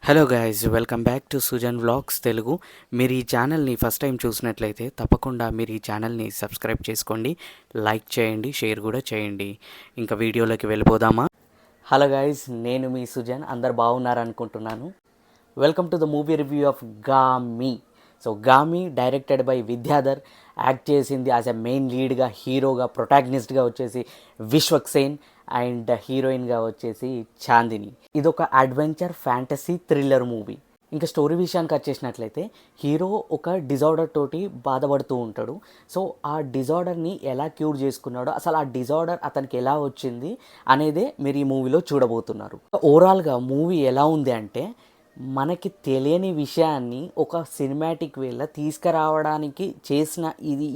Hello guys, welcome back to Sujan vlogs Telugu. మీరు ఈ ఛానల్ని ఫస్ట్ టైం చూసినట్లయితే తప్పకుండా మీరు ఈ ఛానల్ని సబ్స్క్రైబ్ చేసుకోండి, లైక్ చేయండి, షేర్ కూడా చేయండి. ఇంకా వీడియోలోకి వెళ్ళిపోదామా? హలో గైస్, నేను మీ సుజన్. అందరు బాగున్నారనుకుంటున్నాను. Welcome to the movie review of Gaami. So Gaami directed by Vidyadhar, act చేసింది యాజ్ ఎ మెయిన్ లీడ్గా, హీరోగా, ప్రొటాగనిస్ట్గా వచ్చేసి విశ్వక్ సేన్ అండ్ హీరోయిన్గా వచ్చేసి చాందిని. ఇది ఒక అడ్వెంచర్ ఫ్యాంటసీ థ్రిల్లర్ మూవీ. ఇంకా స్టోరీ విషయానికి వచ్చేసినట్లయితే హీరో ఒక డిజార్డర్ తోటి బాధపడుతూ ఉంటాడు. సో ఆ డిజార్డర్ని ఎలా క్యూర్ చేసుకున్నాడో, అసలు ఆ డిజార్డర్ అతనికి ఎలా వచ్చింది అనేదే మీరు ఈ మూవీలో చూడబోతున్నారు. ఓవరాల్గా మూవీ ఎలా ఉంది అంటే, మనకి తెలియని విషయాన్ని ఒక సినిమాటిక్ వేలో తీసుకురావడానికి చేసిన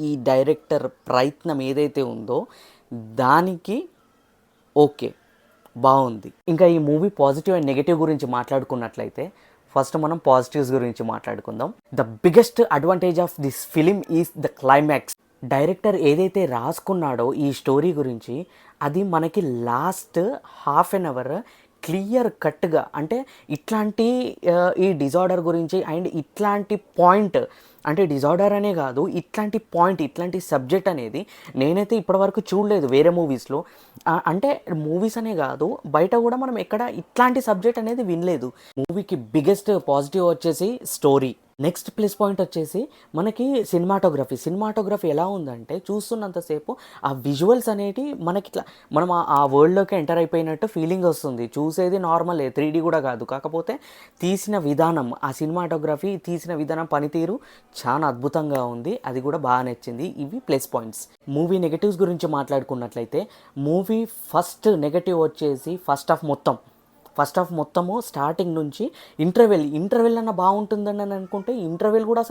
ఈ డైరెక్టర్ ప్రయత్నం ఏదైతే ఉందో దానికి ఓకే, బాగుంది. ఇంకా ఈ మూవీ పాజిటివ్ అండ్ నెగిటివ్ గురించి మాట్లాడుకున్నట్లయితే ఫస్ట్ మనం పాజిటివ్స్ గురించి మాట్లాడుకుందాం. The biggest advantage of this film is the climax. Director ఏదైతే రాసుకున్నాడో ఈ స్టోరీ గురించి, అది మనకి last half an hour clear కట్గా, అంటే ఇట్లాంటి ఈ డిజార్డర్ గురించి అండ్ ఇట్లాంటి పాయింట్, అంటే డిజార్డర్ అనే కాదు, ఇట్లాంటి పాయింట్, ఇట్లాంటి సబ్జెక్ట్ అనేది నేనైతే ఇప్పటివరకు చూడలేదు వేరే మూవీస్లో. అంటే మూవీస్ అనే కాదు, బయట కూడా మనం ఎక్కడ ఇట్లాంటి సబ్జెక్ట్ అనేది వినలేదు. మూవీకి బిగ్గెస్ట్ పాజిటివ్ వచ్చేసి స్టోరీ. నెక్స్ట్ ప్లస్ పాయింట్ వచ్చేసి మనకి సినిమాటోగ్రఫీ ఎలా ఉందంటే, చూస్తున్నంతసేపు ఆ విజువల్స్ అనేటి మనకి ఇట్లా మనం ఆ వరల్డ్లోకి ఎంటర్ అయిపోయినట్టు ఫీలింగ్ వస్తుంది. చూసేది నార్మలే, 3D కూడా కాదు. కాకపోతే తీసిన విధానం, ఆ సినిమాటోగ్రఫీ తీసిన విధానం, పనితీరు చాలా అద్భుతంగా ఉంది. అది కూడా బాగా నచ్చింది. ఇవి ప్లస్ పాయింట్స్. మూవీ నెగటివ్స్ గురించి మాట్లాడుకున్నట్లయితే, మూవీ ఫస్ట్ నెగటివ్ వచ్చేసి ఫస్ట్ హాఫ్ మొత్తము స్టార్టింగ్ నుంచి ఇంటర్వెల్ అన్న బాగుంటుందని అని అనుకుంటే, ఇంటర్వెల్ కూడా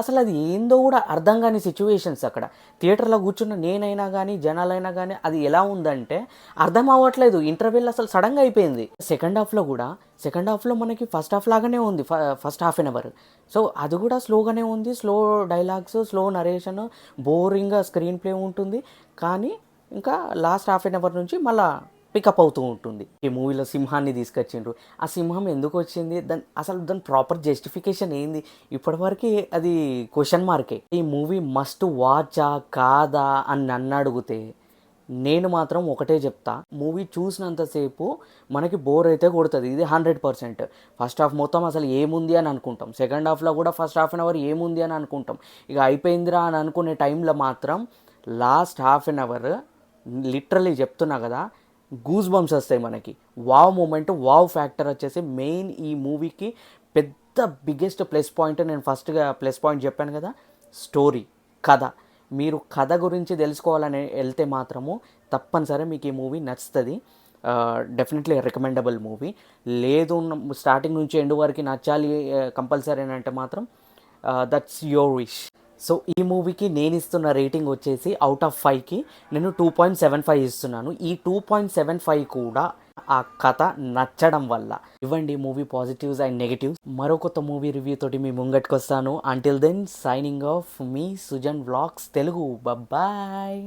అసలు అది ఏందో కూడా అర్థం కాని సిచ్యువేషన్స్. అక్కడ థియేటర్లో కూర్చున్న నేనైనా కానీ జనాలైనా కానీ అది ఎలా ఉందంటే అర్థం అవ్వట్లేదు. ఇంటర్వెల్ అసలు సడన్గా అయిపోయింది. సెకండ్ హాఫ్లో మనకి ఫస్ట్ హాఫ్ లాగానే ఉంది. First half an hour so అది కూడా స్లోగానే ఉంది. స్లో డైలాగ్స్, స్లో నరేషన్, బోరింగ్గా స్క్రీన్ ప్లే ఉంటుంది. కానీ ఇంకా లాస్ట్ హాఫ్ అన్ అవర్ నుంచి మళ్ళీ పికప్ అవుతూ ఉంటుంది. ఈ మూవీలో సింహాన్ని తీసుకొచ్చిండ్రు. ఆ సింహం ఎందుకు వచ్చింది, దాని ప్రాపర్ జస్టిఫికేషన్ ఏంది, ఇప్పటివరకు అది క్వశ్చన్ మార్కే. ఈ మూవీ మస్ట్ వాచా కాదా అని నన్ను అడిగితే నేను మాత్రం ఒకటే చెప్తా, మూవీ చూసినంతసేపు మనకి బోర్ అయితే కొడుతుంది, ఇది 100%. ఫస్ట్ హాఫ్ మొత్తం అసలు ఏముంది అని అనుకుంటాం, సెకండ్ హాఫ్లో కూడా ఫస్ట్ హాఫ్ అన్ అవర్ ఏముంది అని అనుకుంటాం. ఇక అయిపోయిందిరా అని అనుకునే టైంలో మాత్రం last half an hour literally చెప్తున్నా కదా, గూస్ బంప్స్ వస్తాయి మనకి. వావ్ మూమెంట్, వావ్ ఫ్యాక్టర్ వచ్చేసి మెయిన్ ఈ మూవీకి పెద్ద బిగ్గెస్ట్ ప్లస్ పాయింట్. నేను ఫస్ట్గా ప్లస్ పాయింట్ చెప్పాను కదా, స్టోరీ, కథ. మీరు కథ గురించి తెలుసుకోవాలని వెళ్తే మాత్రము తప్పనిసరి మీకు ఈ మూవీ నచ్చుతుంది. Definitely recommendable movie. లేదు స్టార్టింగ్ నుంచి ఎండ్ వరకు నచ్చాలి కంపల్సరీ అని అంటే మాత్రం దట్స్ యువర్ విష్. సో ఈ మూవీకి నేను ఇస్తున్న రేటింగ్ వచ్చేసి అవుట్ ఆఫ్ 5కి నేను 2.75 ఇస్తున్నాను. ఈ 2.75 కూడా ఆ కథ నచ్చడం వల్ల. ఇవ్వండి మూవీ పాజిటివ్స్ అండ్ నెగిటివ్స్. మరో కొత్త మూవీ రివ్యూ తోటి మీ ముంగట్కి వస్తాను. అంటిల్ దెన్ సైనింగ్ ఆఫ్ మీ సుజన్ వ్లాగ్స్ తెలుగు. బాయ్.